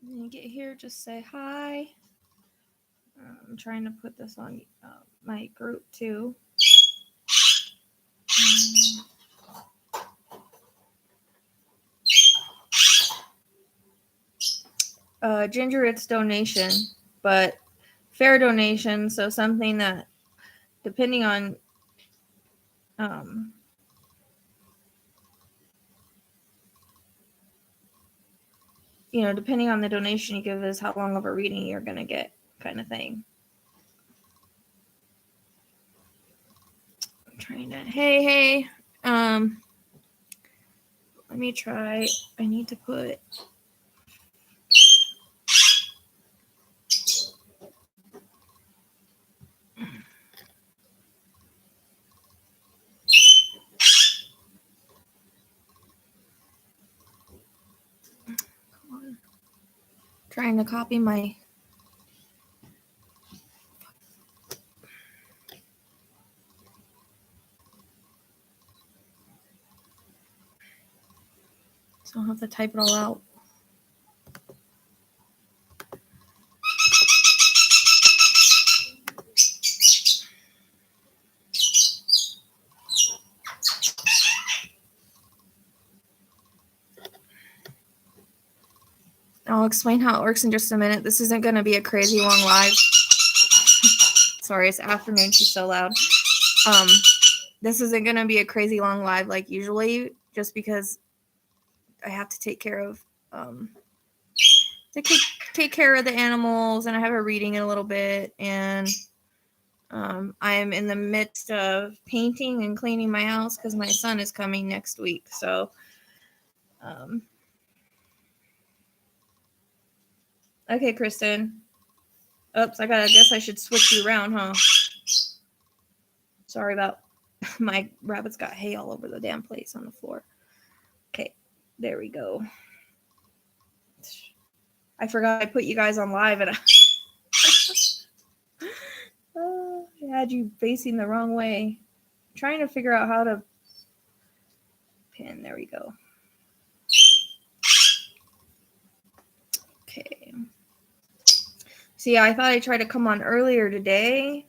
When you get here, just say hi. I'm trying to put this on my group too. Ginger, it's donation, but fair donation. So something that, depending on, depending on the donation you give is how long of a reading you're going to get, kind of thing. I'm trying to, hey, let me try. I need to put, trying to copy my, so I'll have to type it all out. I'll explain how it works in just a minute. This isn't going to be a crazy long live. Sorry, it's afternoon. She's so loud. This isn't going to be a crazy long live like usually, just because I have to take care of take care of the animals, and I have a reading in a little bit, and I'm in the midst of painting and cleaning my house because my son is coming next week. So okay, Kristen. Oops, I guess I should switch you around, huh? Sorry about my rabbits got hay all over the damn place on the floor. Okay, there we go. I forgot I put you guys on live, and I had you facing the wrong way. I'm trying to figure out how to pin. There we go. Okay. See, I thought I'd try to come on earlier today.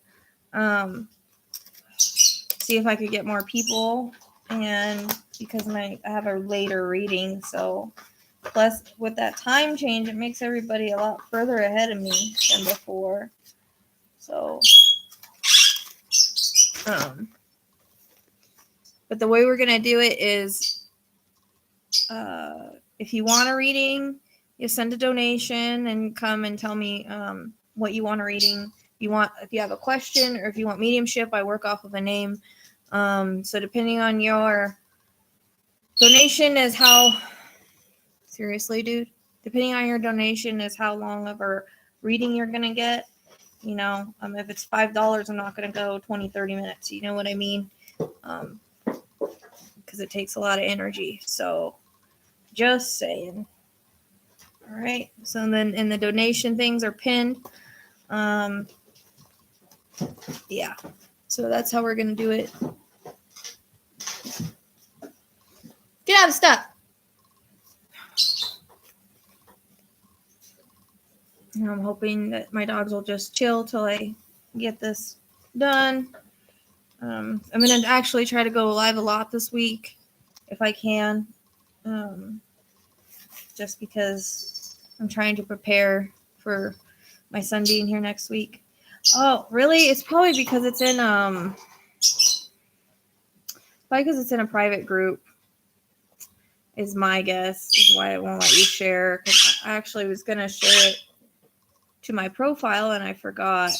See if I could get more people, and because I have a later reading, so plus with that time change, it makes everybody a lot further ahead of me than before. So, but the way we're gonna do it is, if you want a reading, you send a donation and come and tell me what you want a reading. If you have a question, or if you want mediumship, I work off of a name. So depending on your donation is how, seriously, dude, depending on your donation is how long of a reading you're going to get. If it's $5, I'm not going to go 20, 30 minutes. You know what I mean? Because it takes a lot of energy. So just saying. All right. So then, and the donation things are pinned. Yeah. So that's how we're going to do it. Get out of stuff. And I'm hoping that my dogs will just chill till I get this done. I'm going to actually try to go live a lot this week if I can. Just because I'm trying to prepare for my son being here next week. Oh, really? It's probably because it's in a private group, is my guess, is why it won't let you share. Because I actually was going to share it to my profile, and I forgot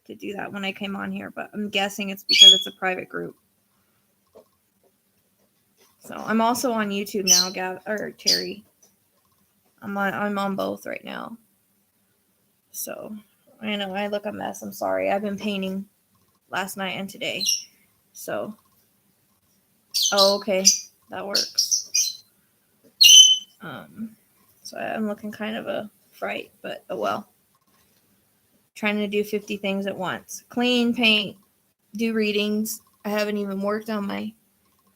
to do that when I came on here, but I'm guessing it's because it's a private group. So I'm also on YouTube now, Terry. I'm on both right now. So I know I look a mess. I'm sorry. I've been painting last night and today. So okay, that works. So I'm looking kind of a fright, but oh well. Trying to do 50 things at once. Clean, paint, do readings. I haven't even worked on my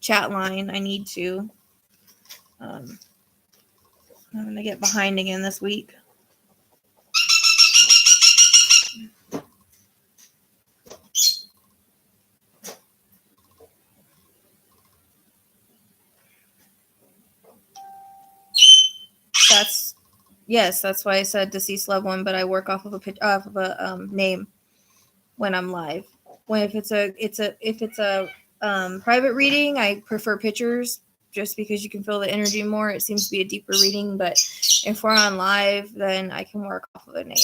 chat line. I need to. I'm going to get behind again this week. That's why I said deceased loved one, but I work off of a name when I'm live. If it's a private reading, I prefer pictures just because you can feel the energy more. It seems to be a deeper reading, but if we're on live, then I can work off of a name.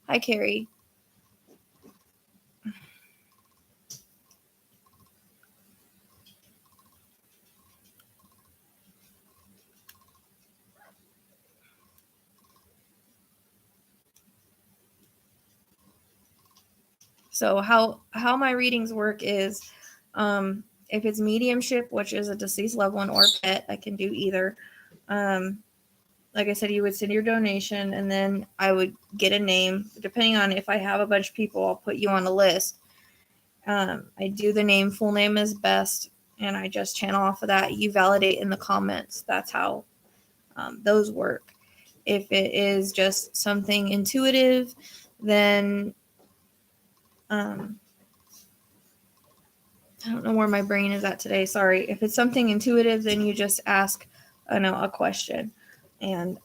Hi, Carrie. So how my readings work is, if it's mediumship, which is a deceased loved one or pet, I can do either. Like I said, you would send your donation, and then I would get a name. Depending on if I have a bunch of people, I'll put you on a list. I do the name, full name is best, and I just channel off of that. You validate in the comments. That's how those work. If it is just something intuitive, then I don't know where my brain is at today. Sorry. If it's something intuitive, then you just ask a question, and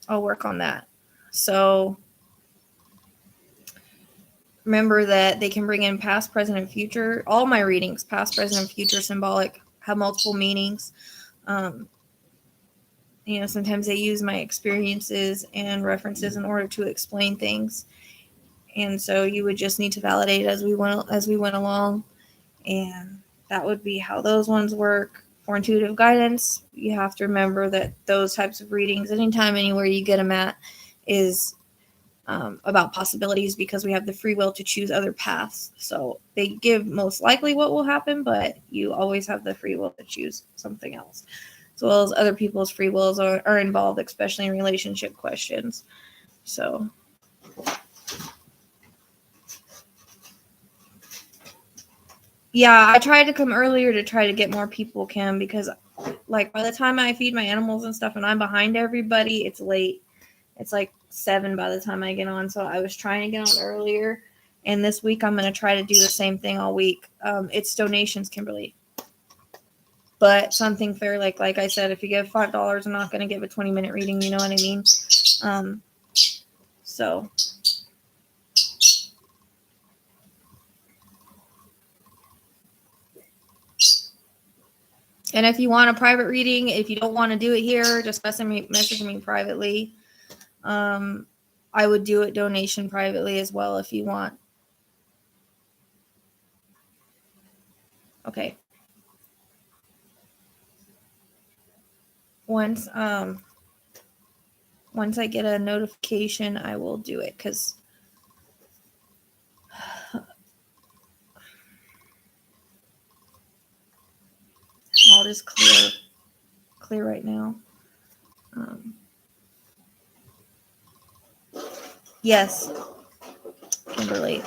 I'll work on that. So remember that they can bring in past, present, and future. All my readings, past, present, and future symbolic, have multiple meanings. Sometimes they use my experiences and references in order to explain things. And so you would just need to validate as we went along. And that would be how those ones work. For intuitive guidance, you have to remember that those types of readings, anytime, anywhere you get them at, is about possibilities, because we have the free will to choose other paths. So they give most likely what will happen, but you always have the free will to choose something else, as well as other people's free wills are involved, especially in relationship questions. So yeah, I tried to come earlier to try to get more people, Kim, because like by the time I feed my animals and stuff and I'm behind everybody, it's late. It's like 7 by the time I get on. So I was trying to get on earlier. And this week I'm going to try to do the same thing all week. It's donations, Kimberly. But something fair, like I said, if you give $5, I'm not going to give a 20-minute reading. You know what I mean? So. And if you want a private reading, if you don't want to do it here, just message me privately. I would do it donation privately as well if you want. Okay. Once I get a notification, I will do it, because I'll just clear right now. Yes, Kimberly.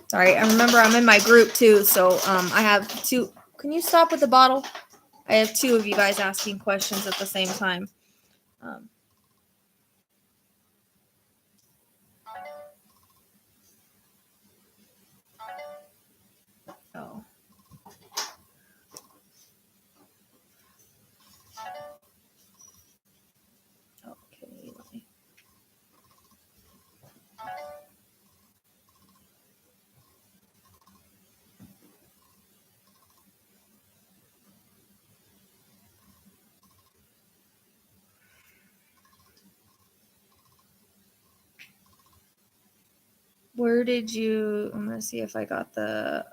Sorry, I remember I'm in my group too, so I have 2. Can you stop with the bottle? I have 2 of you guys asking questions at the same time. Oh. Okay. Where did you? I'm gonna see if I got the.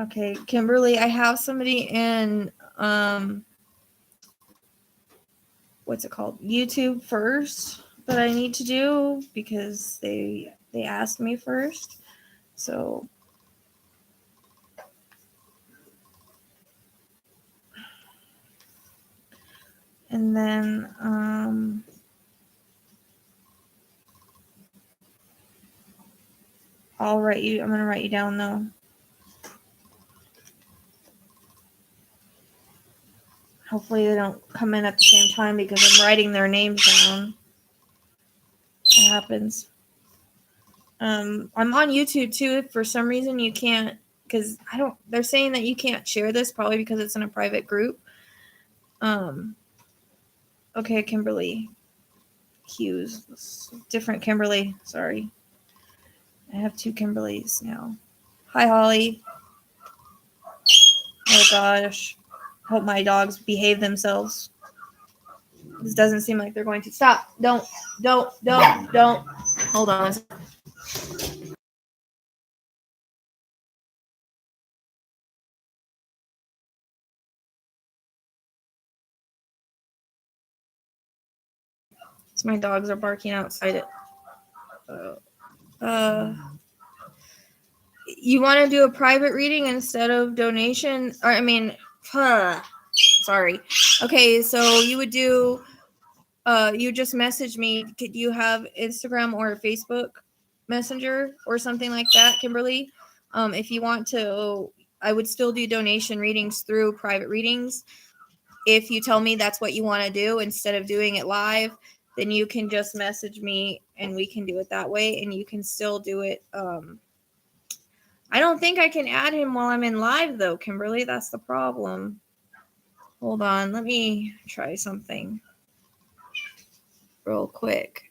Okay, Kimberly, I have somebody in what's it called? YouTube first that I need to do because they asked me first. So and then I'm gonna write you down though. Hopefully they don't come in at the same time because I'm writing their names down. It happens. I'm on YouTube too. If for some reason you can't, because they're saying that you can't share this probably because it's in a private group. Okay, Kimberly Hughes. Different Kimberly. Sorry. I have two Kimberlys now. Hi, Holly. Oh gosh. Hope my dogs behave themselves. This doesn't seem like they're going to stop. Don't. Hold on. So my dogs are barking outside it. You want to do a private reading instead of donation? Sorry. Okay, so you would do you just message me. Could you have Instagram or Facebook Messenger or something like that, Kimberly? If you want to, I would still do donation readings through private readings. If you tell me that's what you want to do instead of doing it live, then you can just message me and we can do it that way, and you can still do it. I don't think I can add him while I'm in live though, Kimberly. That's the problem. Hold on, let me try something real quick.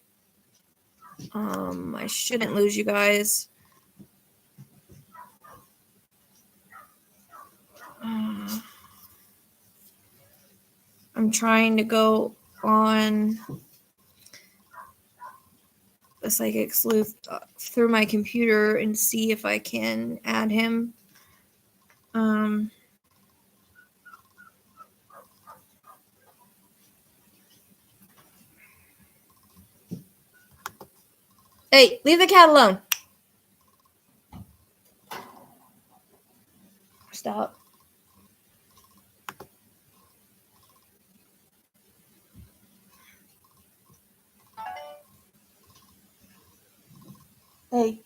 I shouldn't lose you guys. I'm trying to go on the Psychic Sleuth through my computer and see if I can add him. Hey, leave the cat alone. Stop. Hey,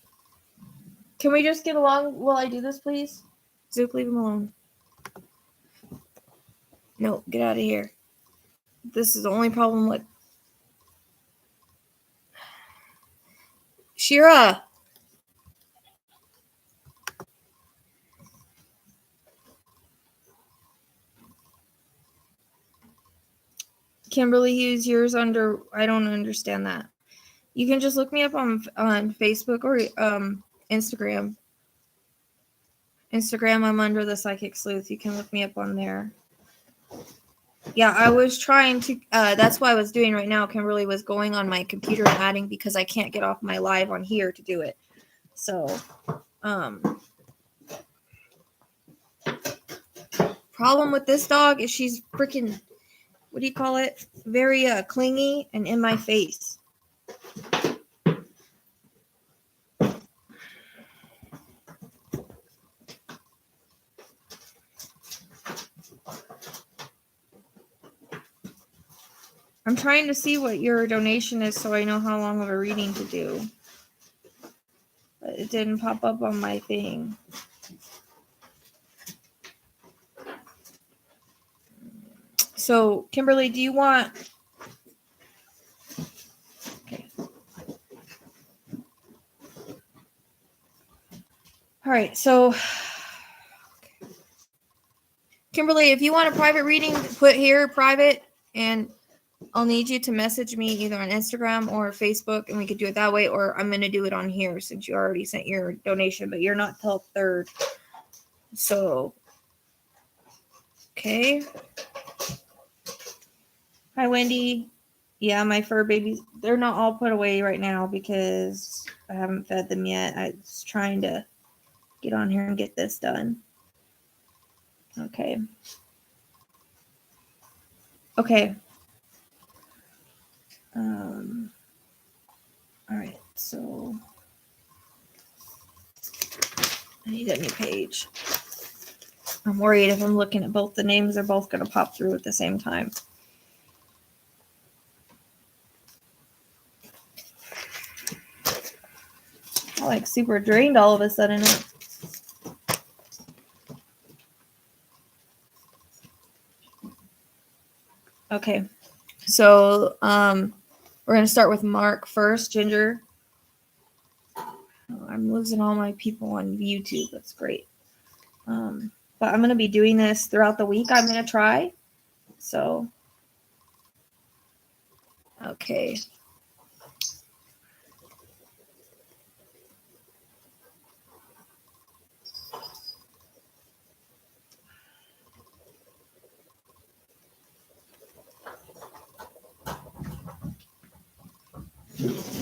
can we just get along while I do this, please? Zook, leave him alone. No, get out of here. This is the only problem with Shira. Kimberly Hughes, yours under. I don't understand that. You can just look me up on Facebook or Instagram. Instagram, I'm under the Psychic Sleuth. You can look me up on there. Yeah, I was trying to. That's what I was doing right now. Kimberly was going on my computer and adding because I can't get off my live on here to do it. So, problem with this dog is she's freaking. What do you call it? Very clingy and in my face. I'm trying to see what your donation is so I know how long of a reading to do. But it didn't pop up on my thing. So, Kimberly, do you want... Okay. All right, so... Kimberly, if you want a private reading, put here private, and I'll need you to message me either on Instagram or Facebook, and we could do it that way, or I'm going to do it on here since you already sent your donation, but you're not till 3rd. So, okay. Hi, Wendy. Yeah, my fur babies, they're not all put away right now because I haven't fed them yet. I was trying to get on here and get this done. Okay. Okay. All right. So I need a new page. I'm worried if I'm looking at both the names, they're both going to pop through at the same time. I'm like super drained all of a sudden. Okay. So we're going to start with Mark first. Ginger. Oh, I'm losing all my people on YouTube. That's great. But I'm going to be doing this throughout the week. I'm going to try. So, okay.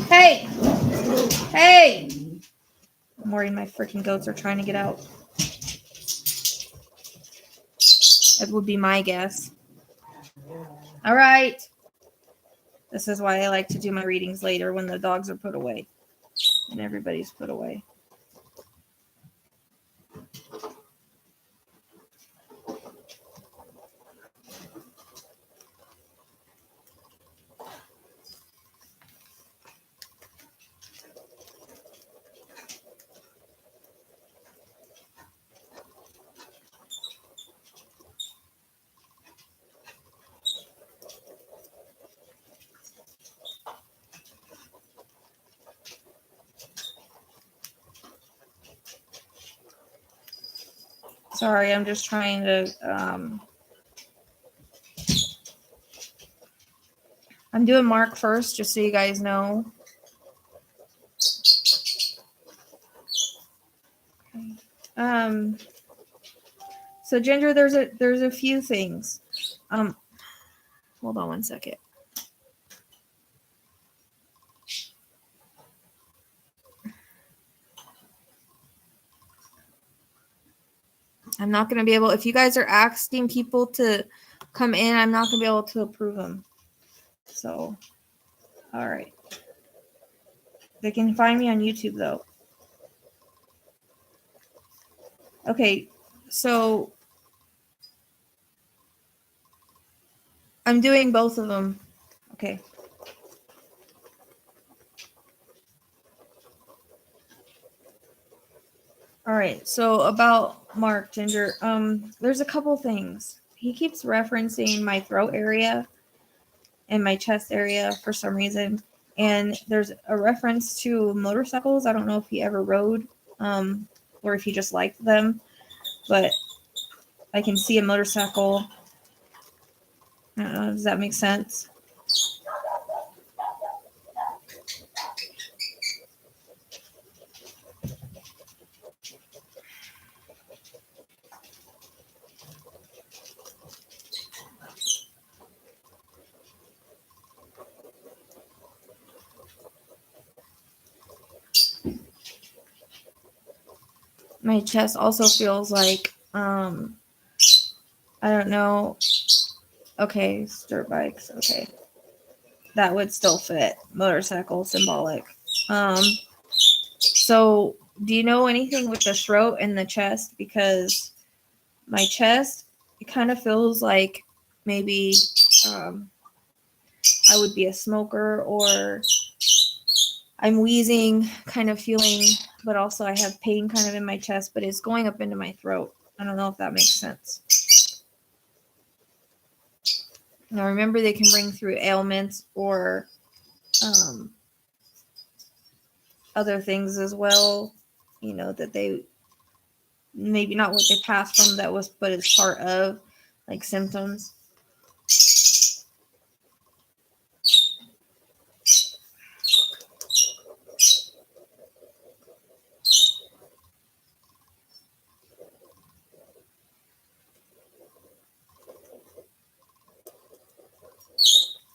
Hey! Hey! I'm worried my freaking goats are trying to get out. That would be my guess. All right. This is why I like to do my readings later when the dogs are put away and everybody's put away. Sorry, I'm just trying to, I'm doing Mark first, just so you guys know. Okay. So Ginger, there's a few things. Hold on one second. I'm not going to be able, if you guys are asking people to come in, I'm not going to be able to approve them. So, all right. They can find me on YouTube, though. Okay, so I'm doing both of them. Okay. All right, so about Mark, Ginger, there's a couple things. He keeps referencing my throat area and my chest area for some reason. And there's a reference to motorcycles. I don't know if he ever rode or if he just liked them, but I can see a motorcycle. I don't know, does that make sense? My chest also feels like, I don't know. Okay, dirt bikes. Okay. That would still fit. Motorcycle, symbolic. So do you know anything with the throat and the chest? Because my chest, it kind of feels like maybe I would be a smoker, or I'm wheezing, kind of feeling, but also I have pain kind of in my chest, but it's going up into my throat. I don't know if that makes sense. Now remember, they can bring through ailments or other things as well, you know, that they maybe not what they passed from that was, but it's part of like symptoms.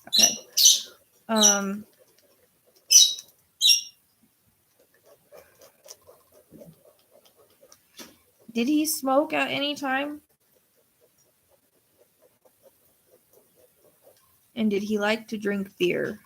Okay. Did he smoke at any time? And did he like to drink beer?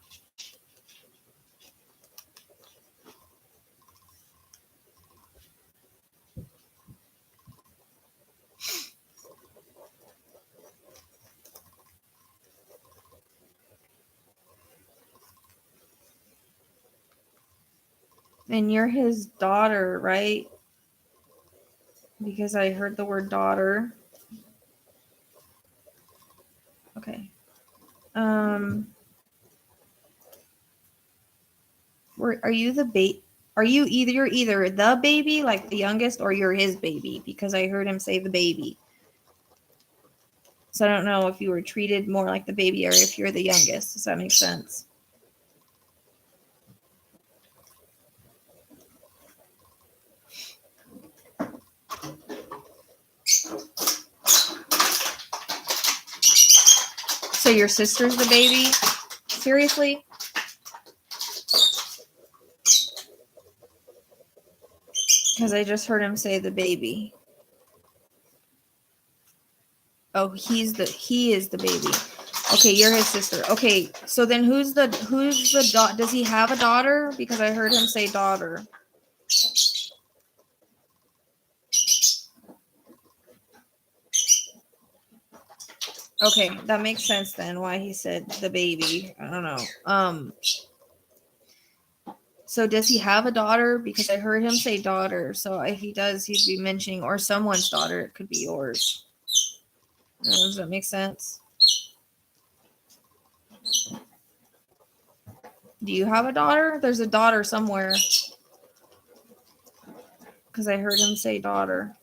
And you're his daughter, right? Because I heard the word daughter. Okay. Are you the Are you either the baby, like the youngest, or you're his baby? Because I heard him say the baby. So I don't know if you were treated more like the baby or if you're the youngest. Does that make sense? So your sister's the baby? Seriously? Because I just heard him say the baby. Oh, he is the baby. Okay, you're his sister. Okay, so then who's the does he have a daughter? Because I heard him say daughter. Okay, that makes sense then why he said the baby. I don't know. So does he have a daughter? Because I heard him say daughter. So if he does, he'd be mentioning or someone's daughter. It could be yours. Does that make sense? Do you have a daughter? There's a daughter somewhere. Because I heard him say daughter.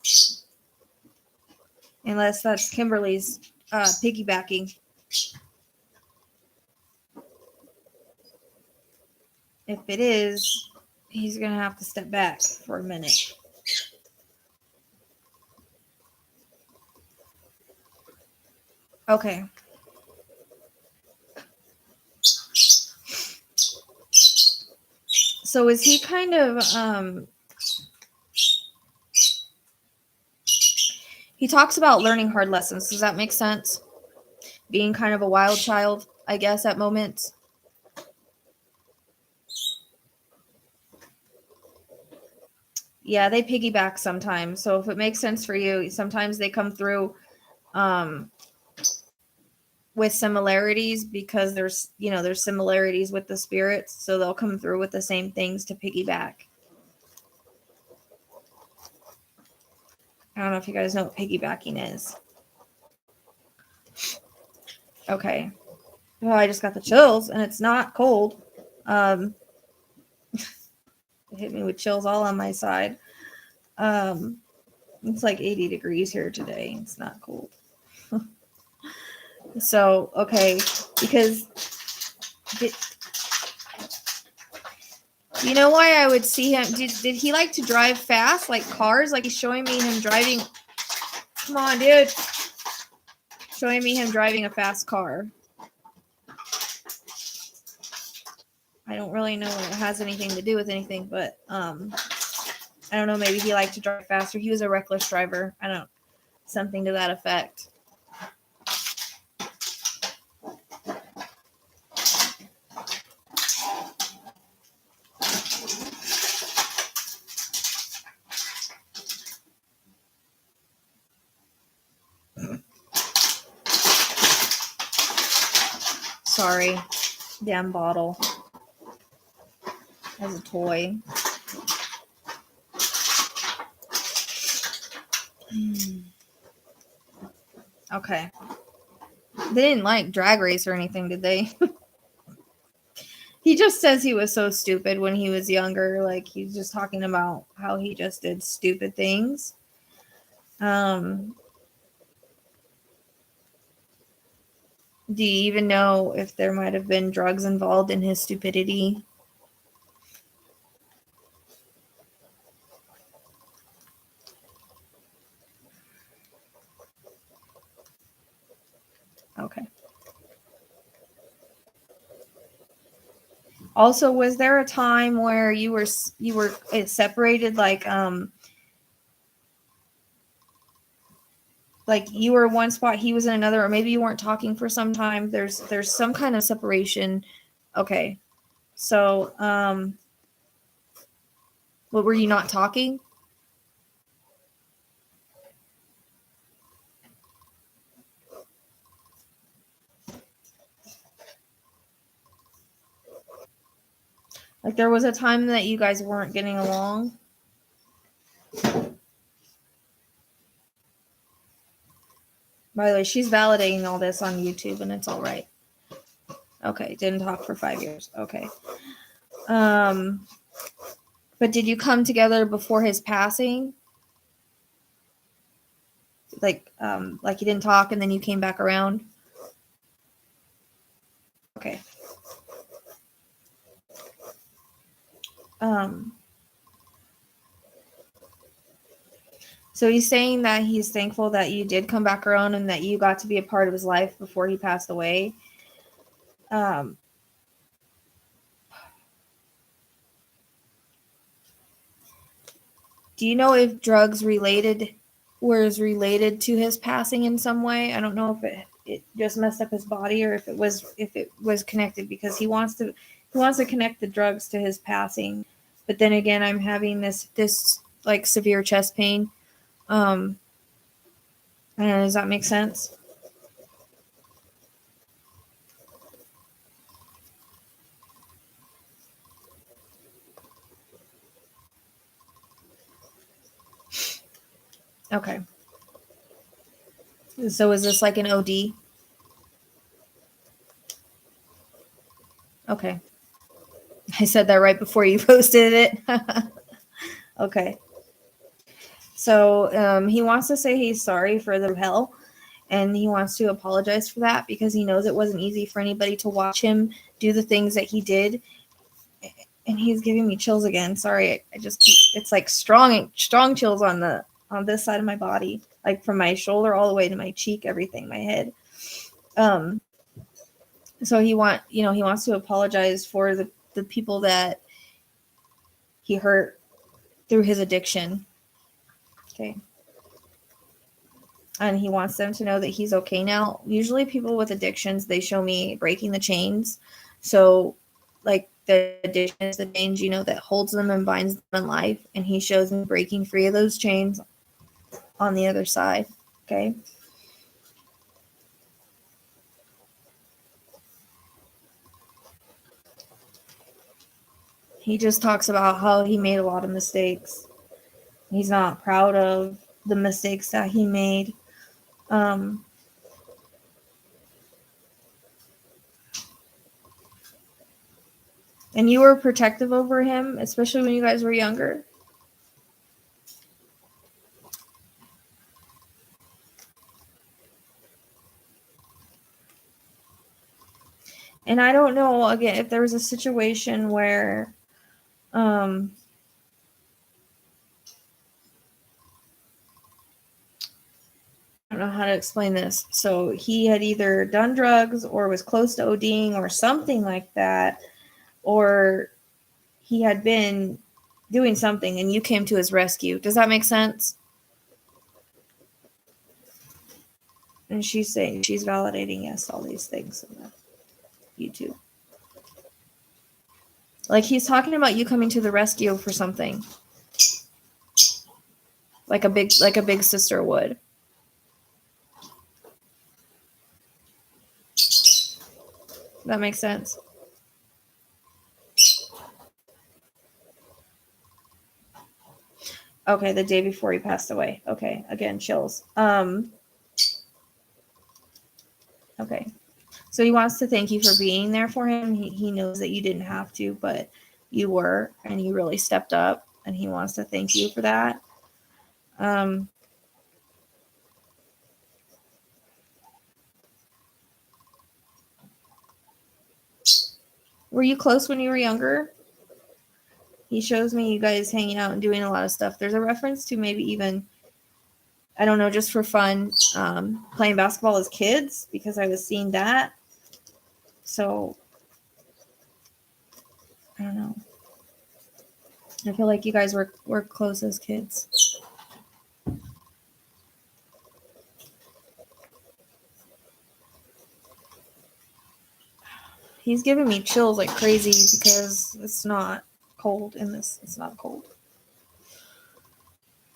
Unless that's Kimberly's piggybacking. If it is, he's going to have to step back for a minute. Okay. So is he kind of he talks about learning hard lessons. Does that make sense? Being kind of a wild child, I guess, at moments. Yeah, they piggyback sometimes. So if it makes sense for you, sometimes they come through with similarities because there's similarities with the spirits. So they'll come through with the same things to piggyback. I don't know if you guys know what piggybacking is. Okay. Well, I just got the chills and it's not cold. It hit me with chills all on my side. It's like 80 degrees here today. It's not cold. So, okay, because you know why I would see him? Did he like to drive fast, like cars? Like he's showing me him driving. Come on, dude. Showing me him driving a fast car. I don't really know if it has anything to do with anything, but I don't know. Maybe he liked to drive faster. He was a reckless driver. I don't know. Something to that effect. Sorry. Damn bottle. As a toy. Okay. They didn't like Drag Race or anything, did they? He just says he was so stupid when he was younger. Like, he's just talking about how he just did stupid things. Do you even know if there might have been drugs involved in his stupidity? Okay. Also, was there a time where you were separated, like like you were in one spot, he was in another, or maybe you weren't talking for some time. There's some kind of separation. Okay. So, what, were you not talking? Like there was a time that you guys weren't getting along? By the way, she's validating all this on YouTube and it's all right. Okay, didn't talk for 5 years. Okay. But did you come together before his passing? Like you didn't talk and then you came back around? Okay. So he's saying that he's thankful that you did come back around and that you got to be a part of his life before he passed away. Do you know if drugs was related to his passing in some way? I don't know if it just messed up his body or if it was connected, because he wants to connect the drugs to his passing. But then again, I'm having this like severe chest pain. I don't know, does that make sense? Okay. So is this like an OD? Okay. I said that right before you posted it. Okay. So he wants to say he's sorry for the hell, and he wants to apologize for that because he knows it wasn't easy for anybody to watch him do the things that he did. And he's giving me chills again. Sorry, I just keep, it's like strong chills on this side of my body, like from my shoulder all the way to my cheek, everything, my head. So he wants to apologize for the people that he hurt through his addiction. Okay. And he wants them to know that he's okay now. Usually people with addictions, they show me breaking the chains. So like the addiction is the chains, that holds them and binds them in life. And he shows me breaking free of those chains on the other side. Okay. He just talks about how he made a lot of mistakes. He's not proud of the mistakes that he made. And you were protective over him, especially when you guys were younger. And I don't know, again, if there was a situation where I don't know how to explain this. So he had either done drugs or was close to ODing or something like that, or he had been doing something and you came to his rescue. Does that make sense? And she's saying, she's validating yes, all these things in the YouTube. Like he's talking about you coming to the rescue for something. Like a big sister would. That makes sense. Okay, the day before he passed away. Okay, again, chills. Okay. So he wants to thank you for being there for him. He knows that you didn't have to, but you were, and you really stepped up, and he wants to thank you for that. Were you close when you were younger? He shows me you guys hanging out and doing a lot of stuff. There's a reference to maybe even, I don't know, just for fun, playing basketball as kids, because I was seeing that. So, I don't know. I feel like you guys were close as kids. He's giving me chills like crazy because it's not cold in this. It's not cold.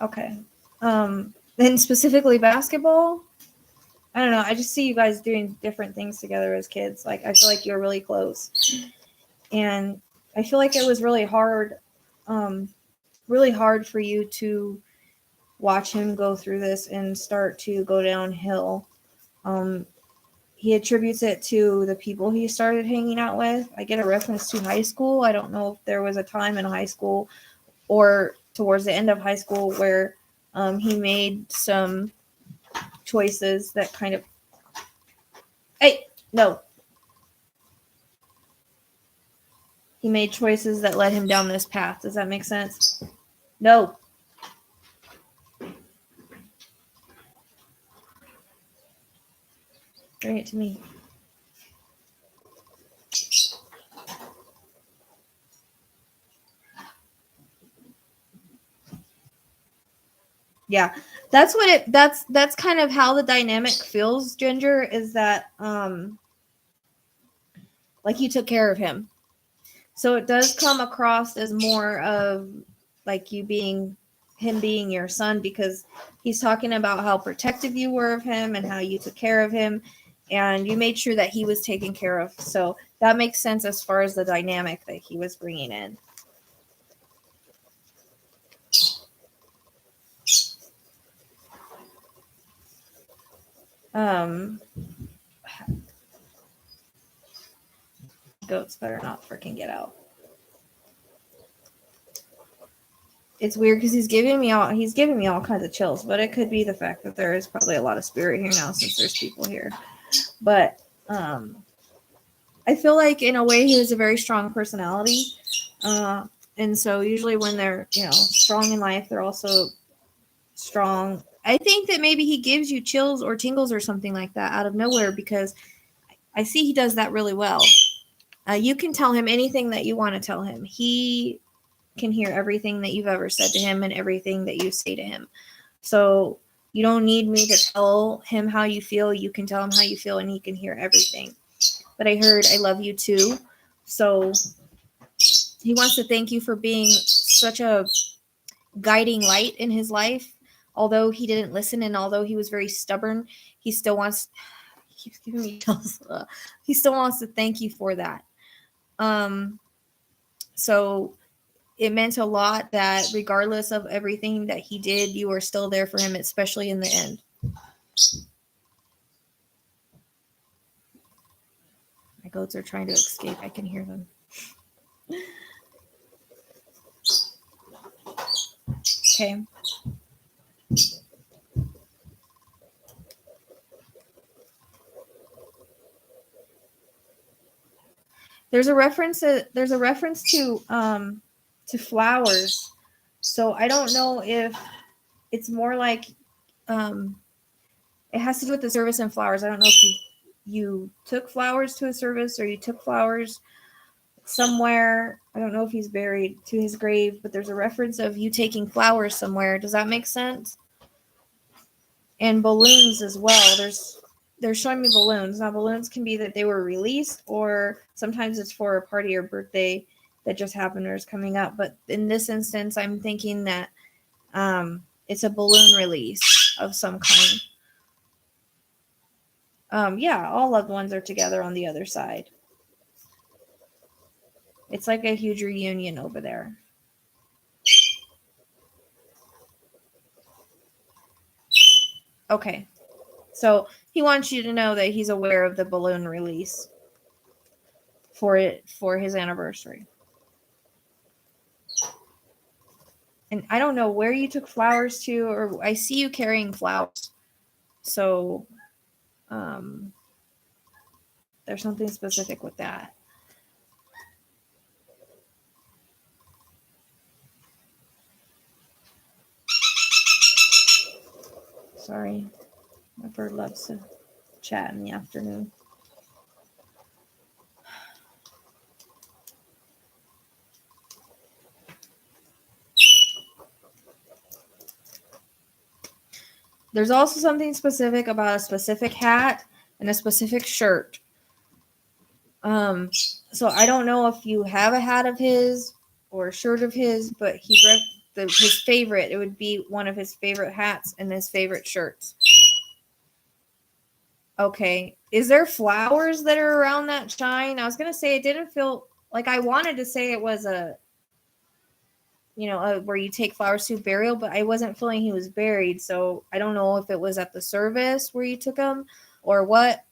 Okay. And specifically basketball. I don't know. I just see you guys doing different things together as kids. Like, I feel like you're really close. And I feel like it was really hard for you to watch him go through this and start to go downhill. He attributes it to the people he started hanging out with. I get a reference to high school. I don't know if there was a time in high school or towards the end of high school where he made some choices that kind of... Hey, no. He made choices that led him down this path. Does that make sense? No. Bring it to me. Yeah, that's kind of how the dynamic feels, Ginger, is that like you took care of him. So it does come across as more of like him being your son, because he's talking about how protective you were of him and how you took care of him and you made sure that he was taken care of. So that makes sense as far as the dynamic that he was bringing in. Goats better not freaking get out. It's weird because he's giving me all kinds of chills, but it could be the fact that there is probably a lot of spirit here now since there's people here. But I feel like in a way he has a very strong personality. And so usually when they're, strong in life, they're also strong. I think that maybe he gives you chills or tingles or something like that out of nowhere, because I see he does that really well. You can tell him anything that you want to tell him. He can hear everything that you've ever said to him and everything that you say to him. So you don't need me to tell him how you feel. You can tell him how you feel and he can hear everything. But I heard I love you too. So he wants to thank you for being such a guiding light in his life. Although he didn't listen and although he was very stubborn, he still wants... He keeps giving me chills. He still wants to thank you for that. So it meant a lot that regardless of everything that he did, you were still there for him, especially in the end. My goats are trying to escape. I can hear them. Okay. There's a reference to flowers. So I don't know if it's more like it has to do with the service and flowers. I don't know if you took flowers to a service or you took flowers somewhere. I don't know if he's buried to his grave, but there's a reference of you taking flowers somewhere. Does that make sense? And balloons as well. They're showing me balloons. Now, balloons can be that they were released, or sometimes it's for a party or birthday that just happened or is coming up. But in this instance, I'm thinking that it's a balloon release of some kind. Yeah, all loved ones are together on the other side. It's like a huge reunion over there. Okay. So he wants you to know that he's aware of the balloon release for his anniversary. And I don't know where you took flowers to, or I see you carrying flowers. So there's something specific with that. Sorry. My bird loves to chat in the afternoon. There's also something specific about a specific hat and a specific shirt. So I don't know if you have a hat of his or a shirt of his, but his favorite, it would be one of his favorite hats and his favorite shirts. Okay. Is there flowers that are around that shine? I was going to say it didn't feel like I wanted to say it was where you take flowers to burial, but I wasn't feeling he was buried. So I don't know if it was at the service where you took him or what.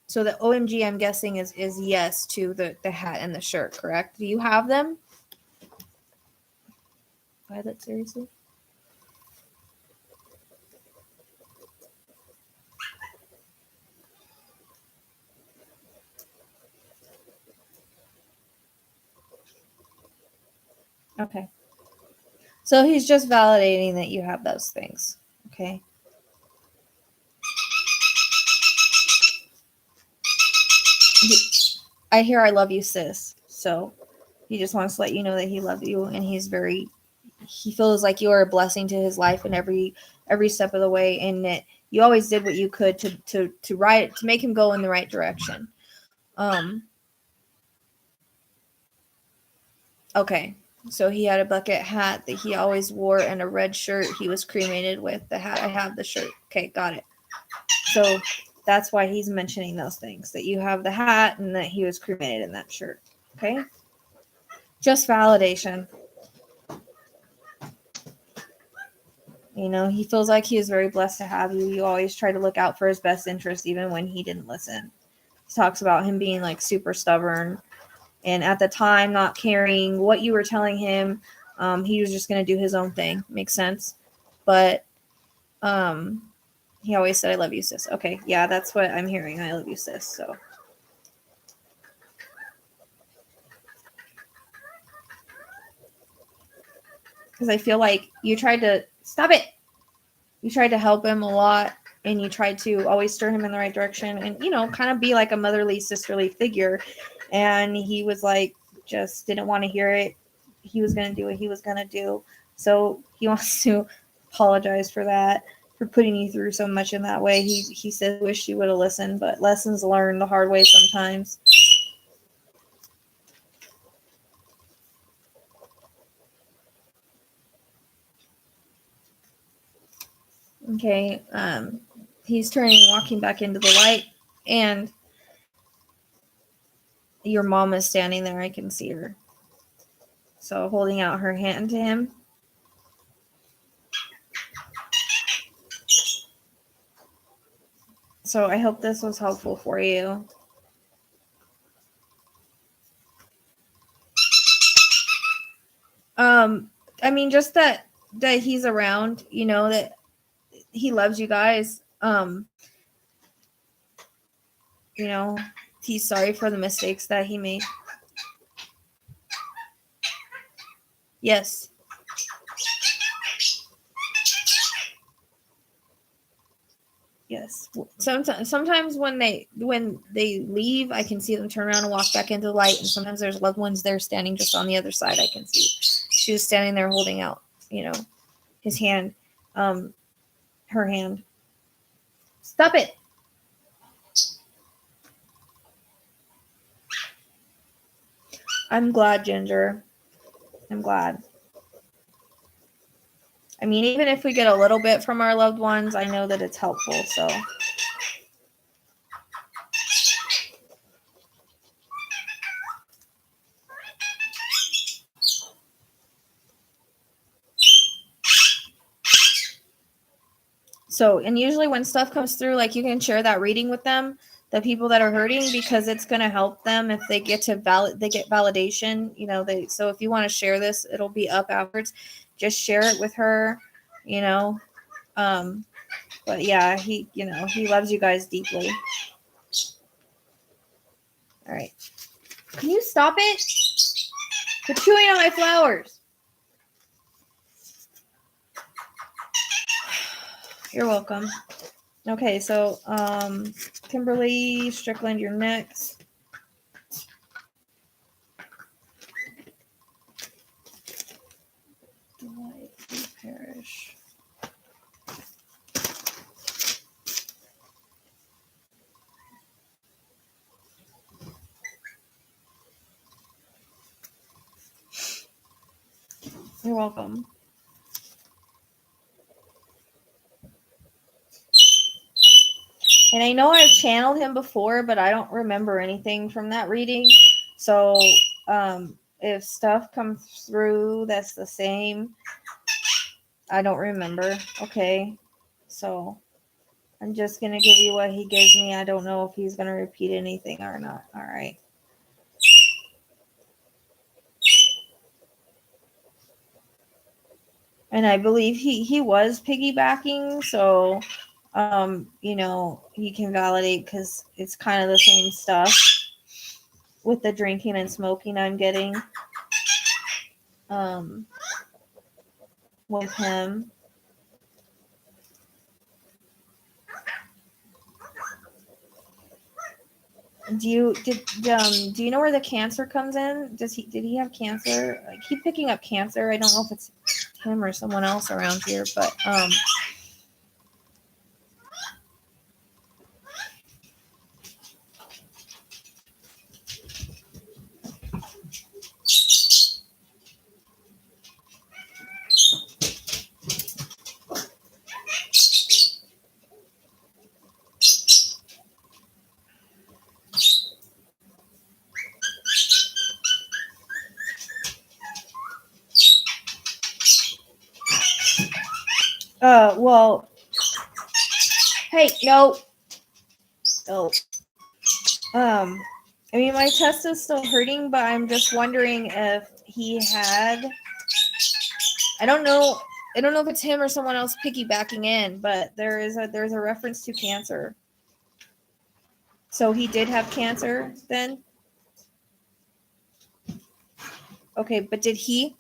So the OMG, I'm guessing is yes to the hat and the shirt, correct? Do you have them? Violet, seriously? Okay. So he's just validating that you have those things. Okay. I hear I love you, sis. So he just wants to let you know that he loves you, and he feels like you are a blessing to his life in every step of the way, and that you always did what you could to make him go in the right direction. Okay. So he had a bucket hat that he always wore and a red shirt he was cremated with. The hat, I have the shirt. Okay, got it. So that's why he's mentioning those things, that you have the hat and that he was cremated in that shirt. Okay? Just validation. He feels like he is very blessed to have you. You always try to look out for his best interest even when he didn't listen. He talks about him being like super stubborn and at the time not caring what you were telling him. He was just going to do his own thing. Makes sense. But he always said, I love you, sis. Okay, yeah, that's what I'm hearing. I love you, sis. So because I feel like you tried to stop it. You tried to help him a lot, and you tried to always steer him in the right direction, and kind of be like a motherly, sisterly figure. And he was like, just didn't want to hear it. He was gonna do what he was gonna do. So he wants to apologize for that, for putting you through so much in that way. He said, wish you would have listened, but lessons learned the hard way sometimes. Okay, he's walking back into the light, and your mom is standing there. I can see her. So holding out her hand to him. So I hope this was helpful for you. I mean, just that he's around, that he loves you guys. He's sorry for the mistakes that he made. Yes. Yes. Sometimes when they leave, I can see them turn around and walk back into the light, and sometimes there's loved ones there standing just on the other side. I can see. She was standing there holding out, his hand, her hand. Stop it. I'm glad, Ginger. I'm glad. I mean, even if we get a little bit from our loved ones, I know that it's helpful. And usually when stuff comes through, like, you can share that reading with them, the people that are hurting, because it's going to help them if they get validation. So if you want to share this, it'll be up afterwards. Just share it with her, but yeah, he loves you guys deeply. All right. Can you stop it? You're chewing on my flowers. You're welcome. Okay, so Kimberly Strickland, you're next. Dwight Parrish. You're welcome. And I know I've channeled him before, but I don't remember anything from that reading. So if stuff comes through that's the same, I don't remember. Okay. So I'm just going to give you what he gives me. I don't know if he's going to repeat anything or not. All right. And I believe he was piggybacking. So, you know, he can validate because it's kind of the same stuff with the drinking and smoking I'm getting with him. Do you know where the cancer comes in? Did he have cancer? I keep picking up cancer. I don't know if it's him or someone else around here, but well, hey, no. I mean, my chest is still hurting, but I'm just wondering if he had. I don't know if it's him or someone else piggybacking in, but there's a reference to cancer. So he did have cancer then? Okay, but did he?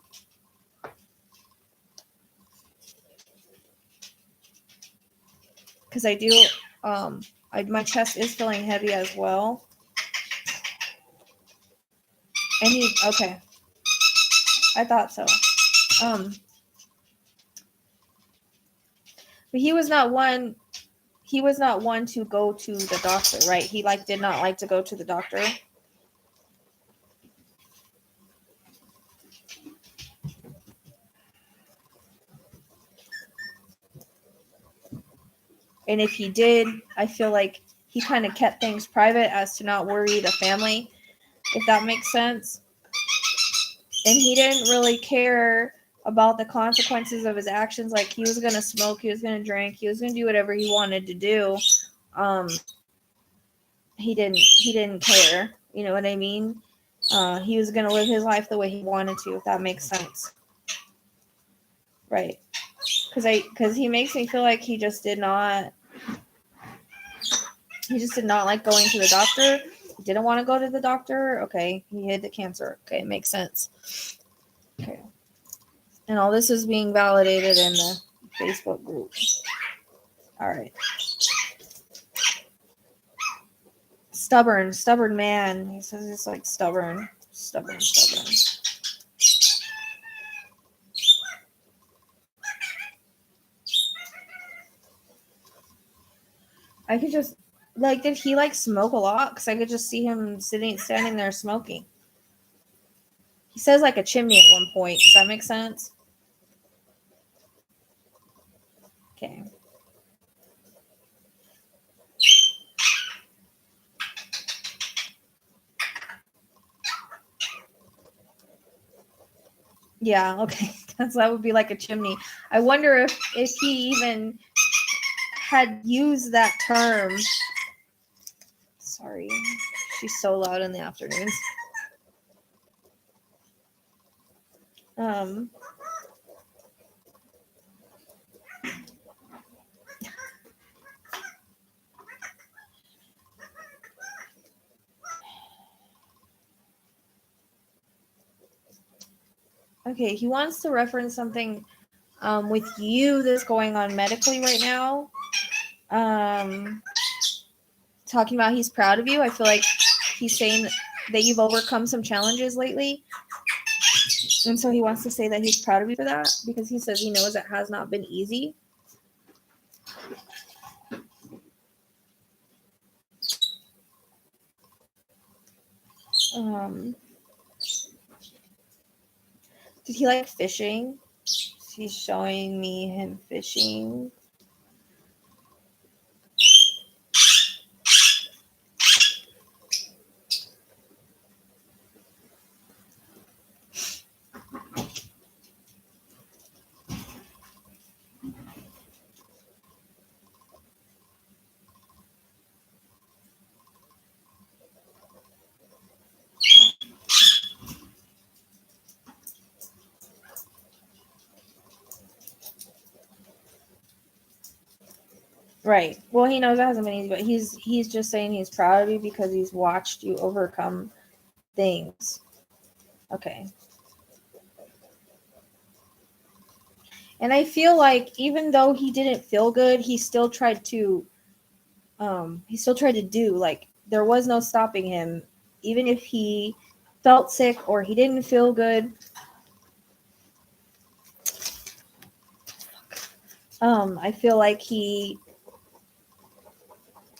Because I do, my chest is feeling heavy as well. And okay. I thought so. But he was not one to go to the doctor, right? He did not like to go to the doctor. And if he did, I feel like he kind of kept things private as to not worry the family, if that makes sense. And he didn't really care about the consequences of his actions. Like, he was going to smoke, he was going to drink, he was going to do whatever he wanted to do. He didn't care. You know what I mean? He was going to live his life the way he wanted to, if that makes sense. Right. Because he makes me feel like he just did not like going to the doctor. He didn't want to go to the doctor. Okay. He had the cancer. Okay. Makes sense. Okay. And all this is being validated in the Facebook group. All right. Stubborn man. He says he's like stubborn. I could just, did he smoke a lot? Because I could just see him standing there smoking. He says a chimney at one point. Does that make sense? Okay. Yeah, okay. That would be like a chimney. I wonder if he even had used that term. Sorry. She's so loud in the afternoons. Okay, he wants to reference something with you that's going on medically right now. Talking about he's proud of you. I feel like he's saying that you've overcome some challenges lately. And so he wants to say that he's proud of you for that, because he says he knows it has not been easy. Did he like fishing? He's showing me him fishing. Right. Well, he knows it hasn't been easy, but he's just saying he's proud of you because he's watched you overcome things. Okay. And I feel like even though he didn't feel good, he still tried to do, like, there was no stopping him, even if he felt sick or he didn't feel good. I feel like he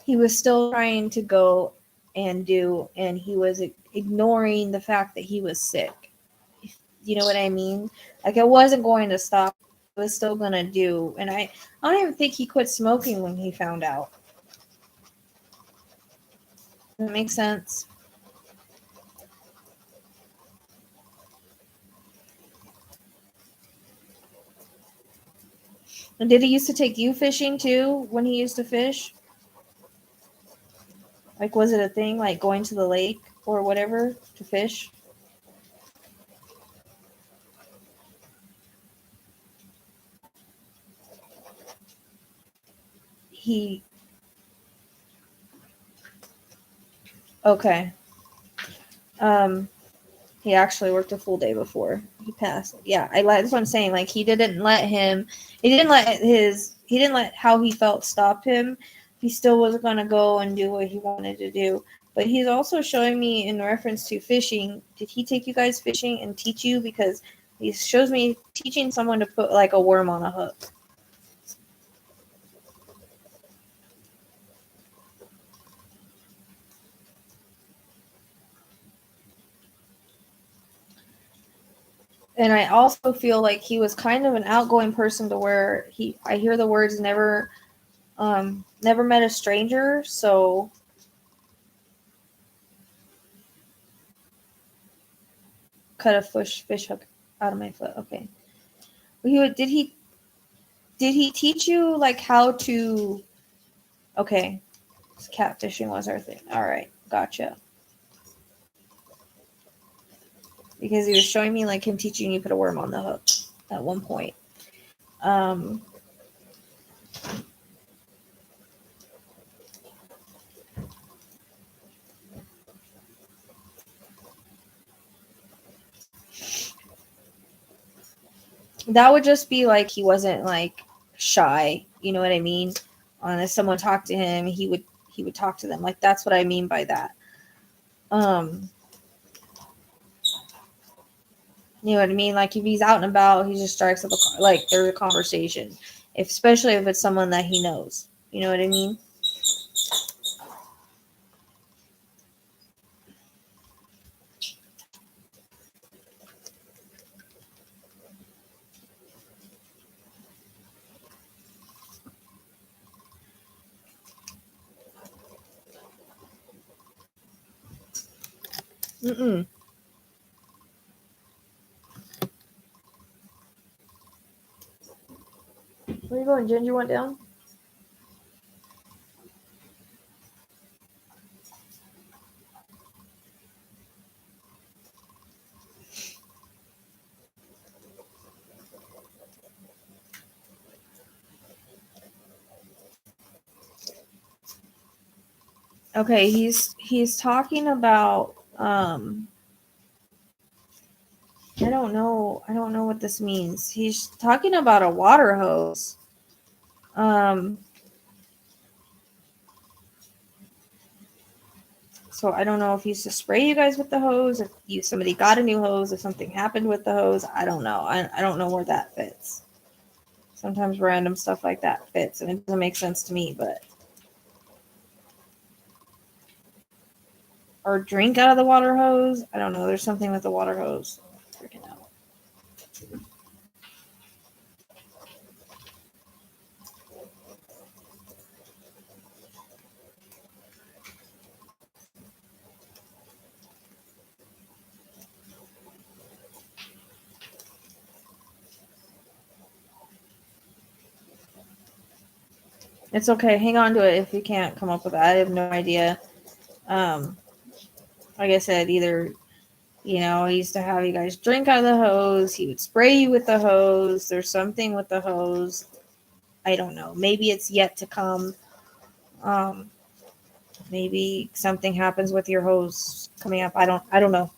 was still trying to go and do, and he was ignoring the fact that he was sick. You know what I mean? Like, it wasn't going to stop. It was still going to do. And I don't even think he quit smoking when he found out. Does that make sense? And did he used to take you fishing too when he used to fish? Like, was it a thing, like going to the lake or whatever to fish? Okay. He actually worked a full day before he passed. Yeah, that's what I'm saying. Like, he didn't let how he felt stop him. He still was gonna go and do what he wanted to do. But he's also showing me in reference to fishing. Did he take you guys fishing and teach you? Because he shows me teaching someone to put like a worm on a hook. And I also feel like he was kind of an outgoing person to where I hear the words never met a stranger, so cut a fish hook out of my foot. Okay. Did he teach you like how to? Okay, catfishing was our thing. All right, gotcha. Because he was showing me like him teaching you to put a worm on the hook at one point. That would just be like he wasn't like shy. You know what I mean? If someone talked to him, he would talk to them. Like, that's what I mean by that. You know what I mean? Like, if he's out and about, he just strikes up like there's a conversation. Especially if it's someone that he knows. You know what I mean? Mm-mm. Where are you going? Ginger went down? Okay, he's talking about I don't know what this means. He's talking about a water hose. So I don't know if he used to spray you guys with the hose, if somebody got a new hose, if something happened with the hose. I don't know. I don't know where that fits. Sometimes random stuff like that fits, and it doesn't make sense to me, but or drink out of the water hose. I don't know. There's something with the water hose. Freaking out. It's okay. Hang on to it if you can't come up with that. I have no idea. Like I said, either, he used to have you guys drink out of the hose. He would spray you with the hose. There's something with the hose. I don't know. Maybe it's yet to come. Maybe something happens with your hose coming up. I don't know.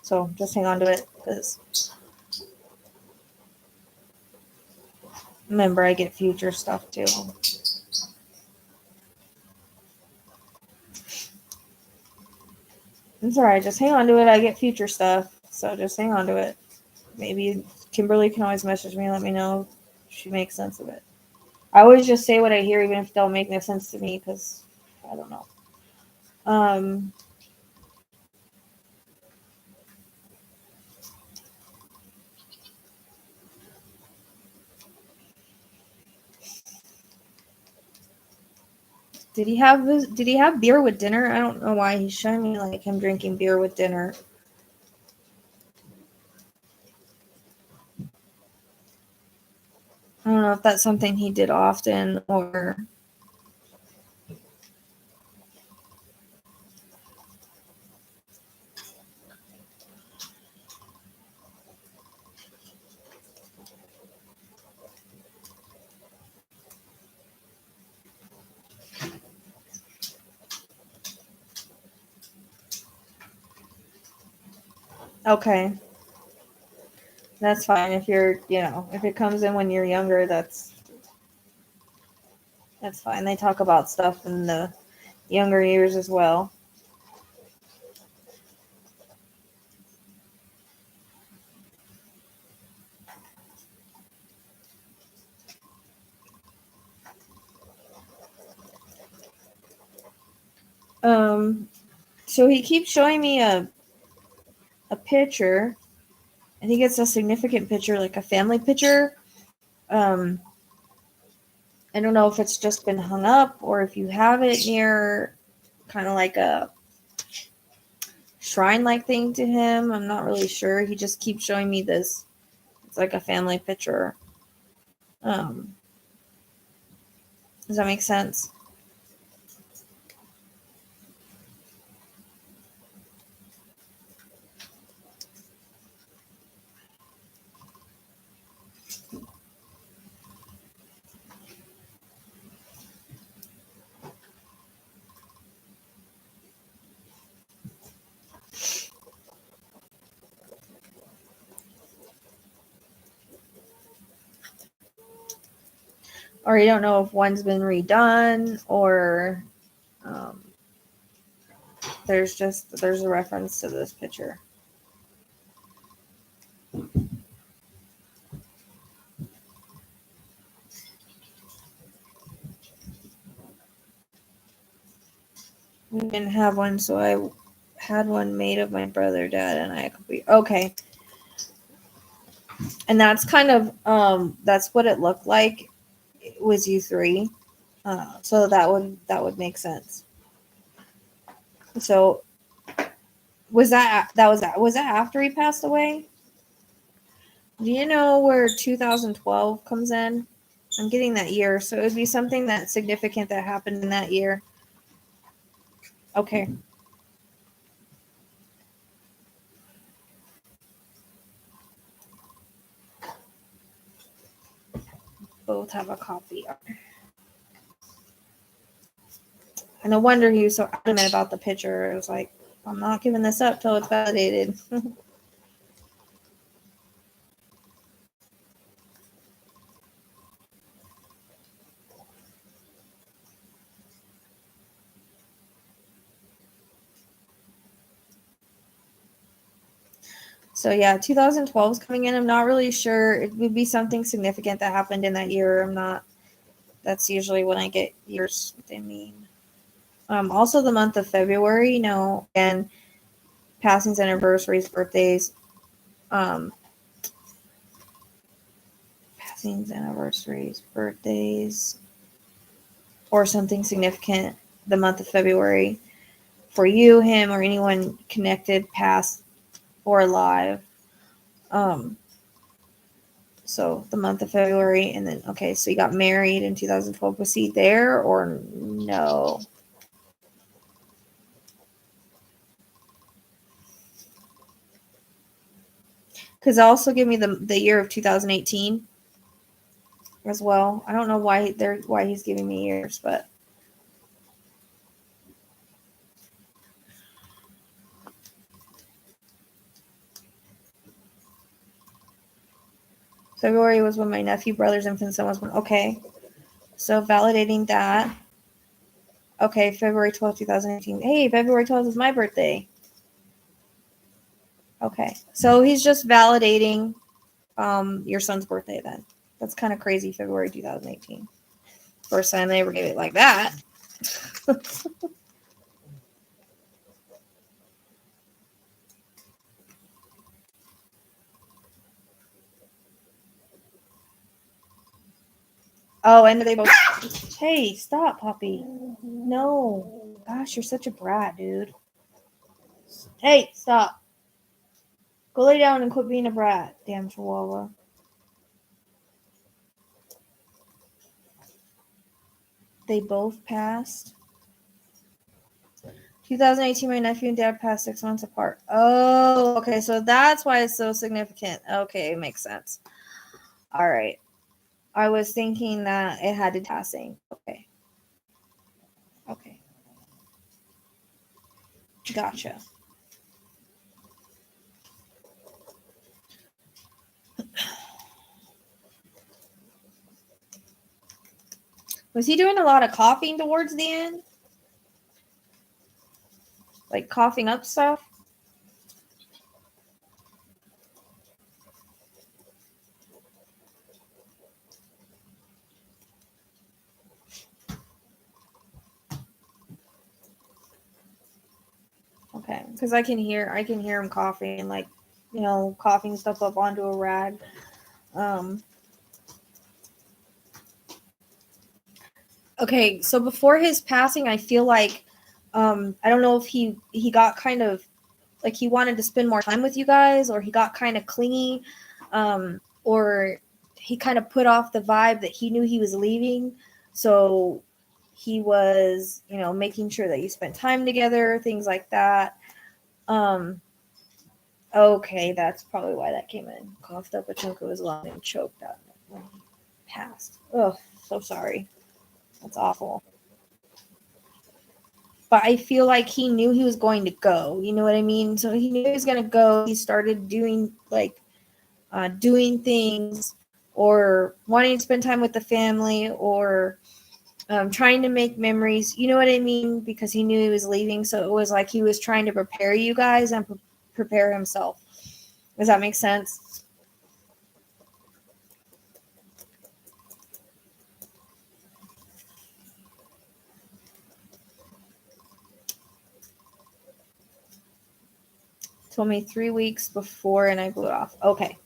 So just hang on to it, because remember, I get future stuff too. It's alright, just hang on to it. I get future stuff, so just hang on to it. Maybe Kimberly can always message me and let me know if she makes sense of it. I always just say what I hear, even if it don't make no sense to me, because I don't know. Did he have beer with dinner? I don't know why he's showing me like him drinking beer with dinner. I don't know if that's something he did often or. Okay. That's fine. If you're, if it comes in when you're younger, that's fine. They talk about stuff in the younger years as well. So he keeps showing me a picture. I think it's a significant picture, like a family picture. I don't know if it's just been hung up or if you have it near kind of like a shrine-like thing to him. I'm not really sure. He just keeps showing me this. It's like a family picture. Does that make sense? Or you don't know if one's been redone or there's a reference to this picture. We didn't have one, so I had one made of my brother, dad, and I. Okay. And that's kind of that's what it looked like. It was you three. So that would make sense. So was that after he passed away? Do you know where 2012 comes in? I'm getting that year, so it would be something that's significant that happened in that year. Okay. Both have a copy. And no wonder he was so adamant about the picture. It was like, I'm not giving this up till it's validated. So yeah, 2012 is coming in. I'm not really sure. It would be something significant that happened in that year. I'm not. That's usually when I get years. What they mean. Also, the month of February, and passings, anniversaries, birthdays. passings, anniversaries, birthdays, or something significant the month of February for you, him, or anyone connected, past or alive. So the month of February, and then, okay, so you got married in 2012. Was he there or no? Because also give me the year of 2018 as well. I don't know why he's giving me years, but February was when my nephew, brother's infant son was born. Okay. So validating that. Okay, February 12th, 2018. Hey, February 12th is my birthday. Okay. So he's just validating your son's birthday then. That's kind of crazy, February 2018. First time they ever gave it like that. Oh, and they both. Hey, stop, puppy. No. Gosh, you're such a brat, dude. Hey, stop. Go lay down and quit being a brat, damn chihuahua. They both passed. 2018, my nephew and dad passed 6 months apart. Oh, okay. So that's why it's so significant. Okay, makes sense. All right. I was thinking that it had to passing. Okay. Okay. Gotcha. Was he doing a lot of coughing towards the end? Like coughing up stuff? Okay, because I can hear him coughing, like, coughing stuff up onto a rag. Okay, so before his passing, I feel like I don't know if he got kind of like he wanted to spend more time with you guys, or he got kind of clingy, or he kind of put off the vibe that he knew he was leaving, so he was, making sure that you spent time together, things like that. Okay, that's probably why that came in. Coughed up a chunk of his lung and choked out when he passed. Oh, so sorry. That's awful. But I feel like he knew he was going to go. You know what I mean? So he knew he was going to go. He started doing doing things, or wanting to spend time with the family, or trying to make memories. You know what I mean? Because he knew he was leaving. So it was like he was trying to prepare you guys and prepare himself. Does that make sense? Told me 3 weeks before, and I blew it off. Okay.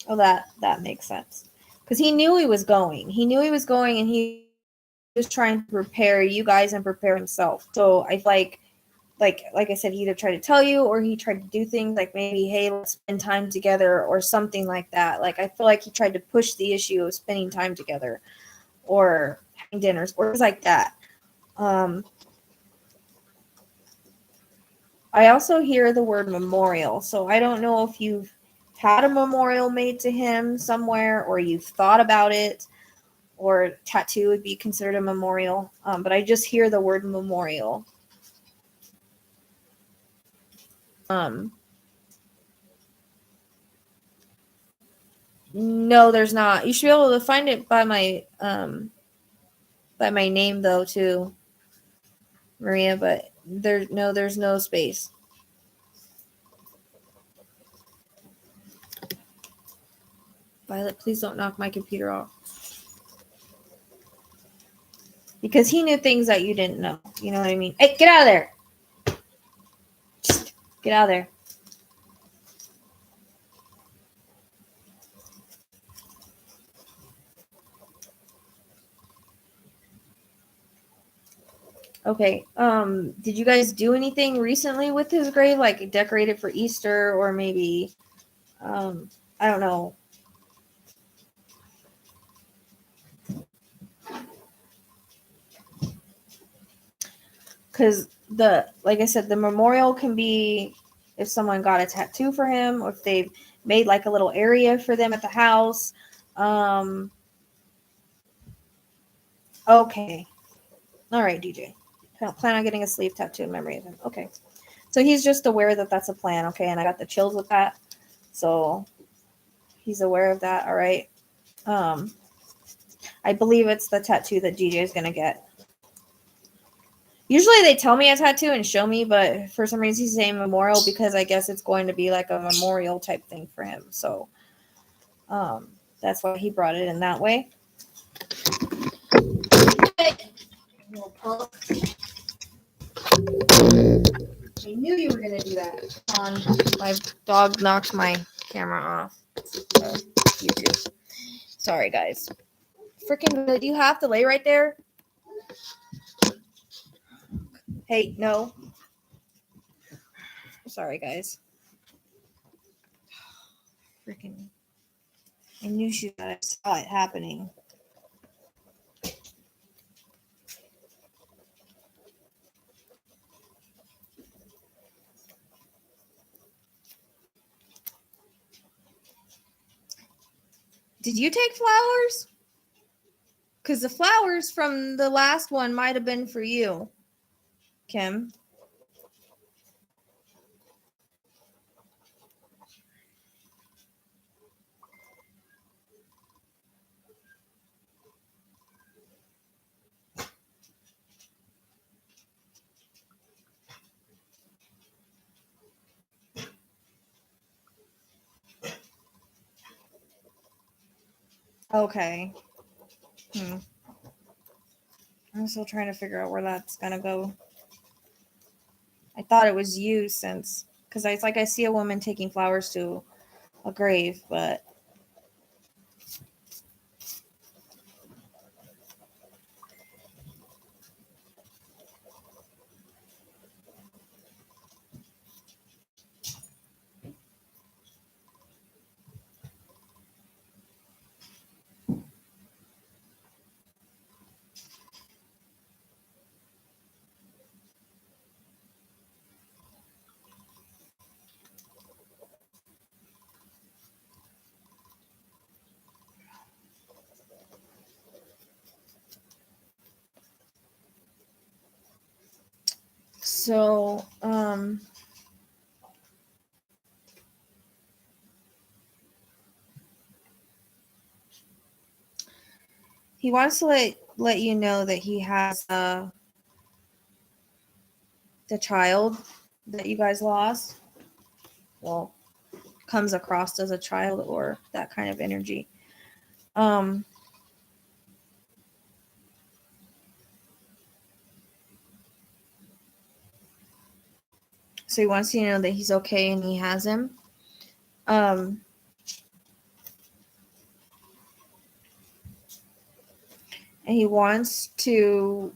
Oh, that makes sense. Because he knew he was going. He knew he was going, and he was trying to prepare you guys and prepare himself. So I feel like I said, he either tried to tell you, or he tried to do things like maybe, hey, let's spend time together, or something like that. Like, I feel like he tried to push the issue of spending time together, or having dinners, or things like that. I also hear the word memorial. So I don't know if you've had a memorial made to him somewhere, or you've thought about it, or tattoo would be considered a memorial. But I just hear the word memorial. No, there's not. You should be able to find it by my name though too, Maria. But there's no space. Violet, please don't knock my computer off. Because he knew things that you didn't know. You know what I mean? Hey, get out of there. Just get out of there. Okay. Did you guys do anything recently with his grave, like decorate it for Easter, or maybe, I don't know. Because like I said, the memorial can be if someone got a tattoo for him, or if they've made like a little area for them at the house. Okay. All right, DJ. Plan on getting a sleeve tattoo in memory of him. Okay. So he's just aware that that's a plan. Okay. And I got the chills with that. So he's aware of that. All right. I believe it's the tattoo that DJ is going to get. Usually they tell me a tattoo and show me, but for some reason he's saying memorial because I guess it's going to be like a memorial type thing for him. So that's why he brought it in that way. I knew you were going to do that. My dog knocked my camera off. YouTube. Sorry, guys. Freaking, do you have to lay right there? Hey, no. Sorry, guys. Freaking, I knew I saw it happening. Did you take flowers? Because the flowers from the last one might have been for you, Kim. Okay. I'm still trying to figure out where that's going to go. I thought it was you because it's like I see a woman taking flowers to a grave, but so he wants to let you know that he has the child that you guys lost. Well, comes across as a child or that kind of energy. So he wants you to know that he's okay and he has him. And he wants to,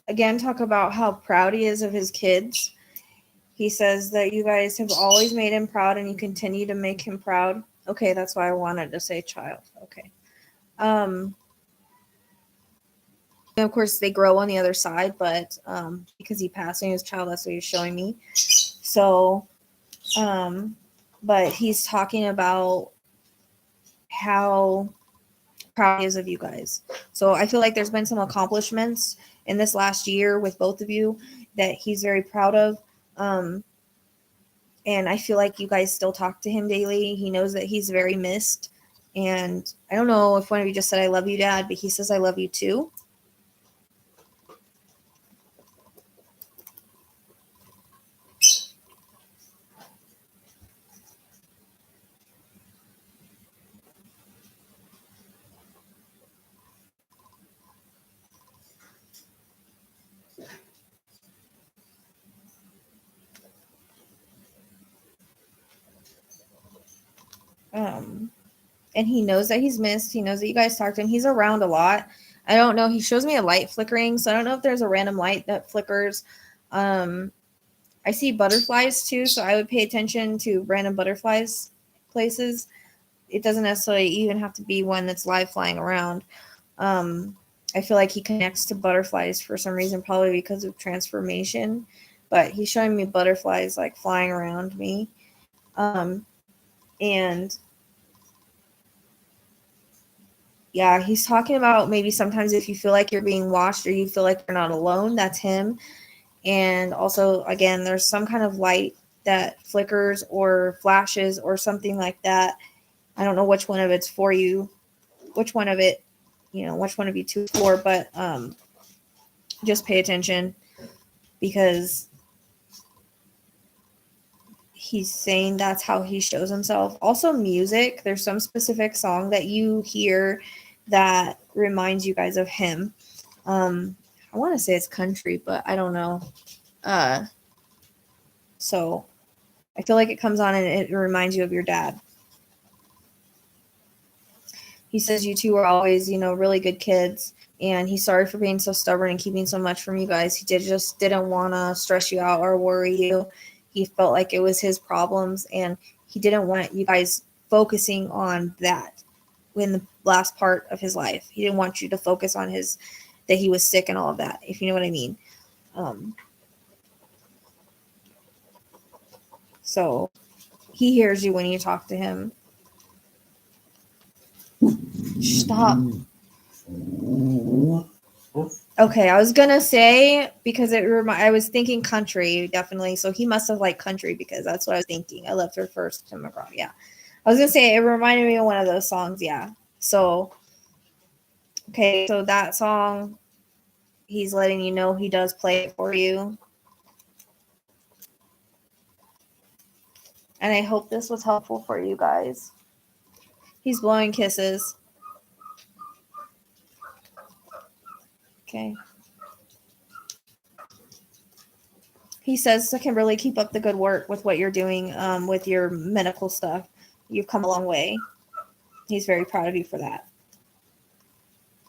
again, talk about how proud he is of his kids. He says that you guys have always made him proud and you continue to make him proud. Okay, that's why I wanted to say child. Okay. And of course, they grow on the other side, but because he passed when he was a child, that's what he's showing me. So, but he's talking about how proud he is of you guys. So I feel like there's been some accomplishments in this last year with both of you that he's very proud of. And I feel like you guys still talk to him daily. He knows that he's very missed. And I don't know if one of you just said, I love you, Dad, but he says, I love you too. And he knows that he's missed. He knows that you guys talk to him. He's around a lot. I don't know. He shows me a light flickering, so I don't know if there's a random light that flickers. I see butterflies too, so I would pay attention to random butterflies places. It doesn't necessarily even have to be one that's live flying around. I feel like he connects to butterflies for some reason, probably because of transformation. But he's showing me butterflies like flying around me. And yeah, he's talking about maybe sometimes if you feel like you're being watched or you feel like you're not alone, that's him. And also, again, there's some kind of light that flickers or flashes or something like that. I don't know which one of it's for you, which one of it, which one of you two for, but just pay attention because he's saying that's how he shows himself. Also, music. There's some specific song that you hear that reminds you guys of him. I want to say it's country, but I don't know. So I feel like it comes on and it reminds you of your dad. He says you two are always, really good kids, and he's sorry for being so stubborn and keeping so much from you guys. He just didn't want to stress you out or worry you. He felt like it was his problems, and he didn't want you guys focusing on that in the last part of his life. He didn't want you to focus on that he was sick and all of that, if you know what I mean. So he hears you when you talk to him. Stop. Okay, I was gonna say because I was thinking country definitely. So he must have liked country because that's what I was thinking. I left her first to McGraw. Yeah, I was gonna say it reminded me of one of those songs. Yeah. So okay, so that song, he's letting you know he does play it for you. And I hope this was helpful for you guys. He's blowing kisses. Okay. He says to Kimberly, keep up the good work with what you're doing with your medical stuff. You've come a long way. He's very proud of you for that.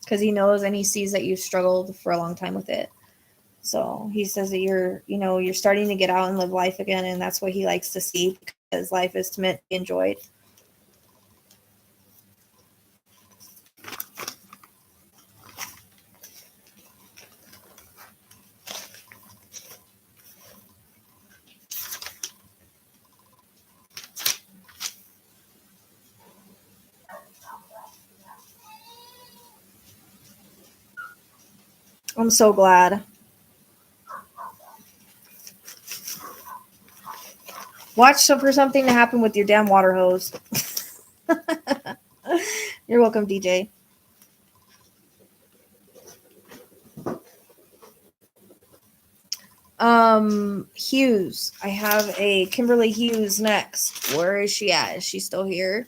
Because he knows and he sees that you've struggled for a long time with it. So he says that you're starting to get out and live life again, and that's what he likes to see because life is meant to be enjoyed. I'm so glad. Watch for something to happen with your damn water hose. You're welcome, DJ. Hughes. I have a Kimberly Hughes next. Where is she at? Is she still here?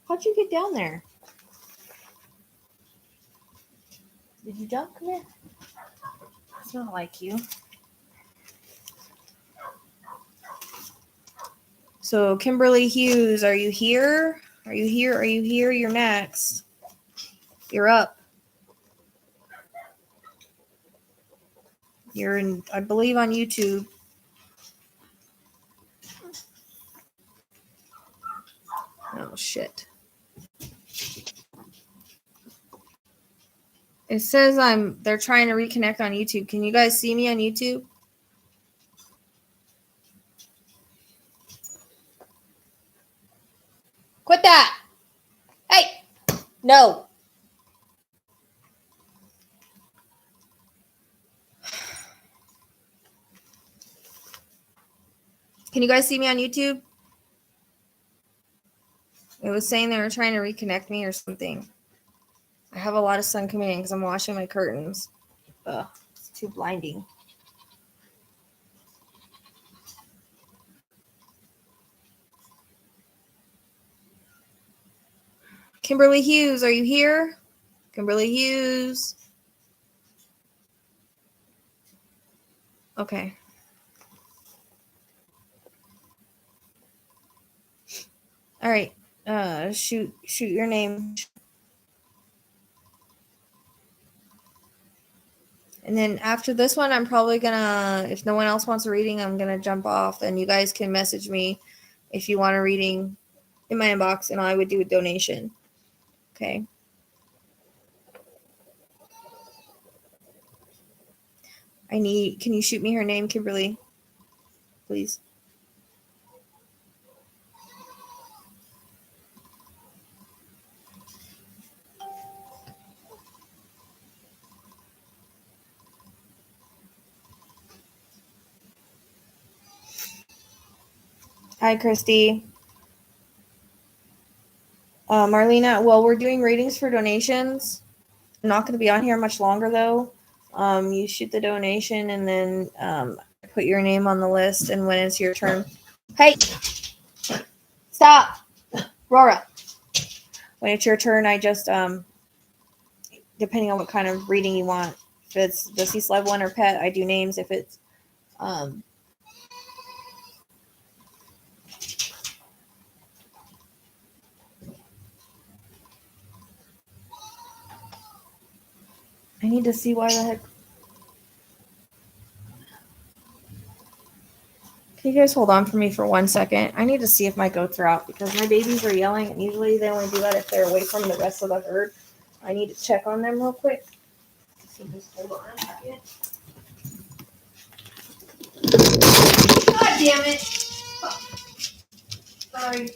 How'd you get down there? Did you jump? Come here. It's not like you. So, Kimberly Hughes, are you here? Are you here? Are you here? You're next. You're up. You're in, I believe, on YouTube. Oh, shit. It says they're trying to reconnect on YouTube. Can you guys see me on YouTube? Quit that. Hey, no. Can you guys see me on YouTube? It was saying they were trying to reconnect me or something. I have a lot of sun coming in because I'm washing my curtains. Ugh, it's too blinding. Kimberly Hughes, are you here? Kimberly Hughes. Okay. All right. Shoot your name. And then after this one, I'm probably gonna, if no one else wants a reading, I'm gonna jump off, and you guys can message me if you want a reading in my inbox, and I would do a donation. Okay. Can you shoot me her name, Kimberly? Please. Hi, Christy. Marlena, well, we're doing readings for donations. I'm not going to be on here much longer, though. You shoot the donation, and then put your name on the list, and when it's your turn. Hey! Stop! Rora! When it's your turn, I just, depending on what kind of reading you want, if it's deceased loved one or pet, I do names. If it's, I need to see why the heck. Can you guys hold on for me for 1 second? I need to see if my goats are out because my babies are yelling, and usually they only do that if they're away from the rest of the herd. I need to check on them real quick. So just hold on a second. God damn it! Oh. Sorry.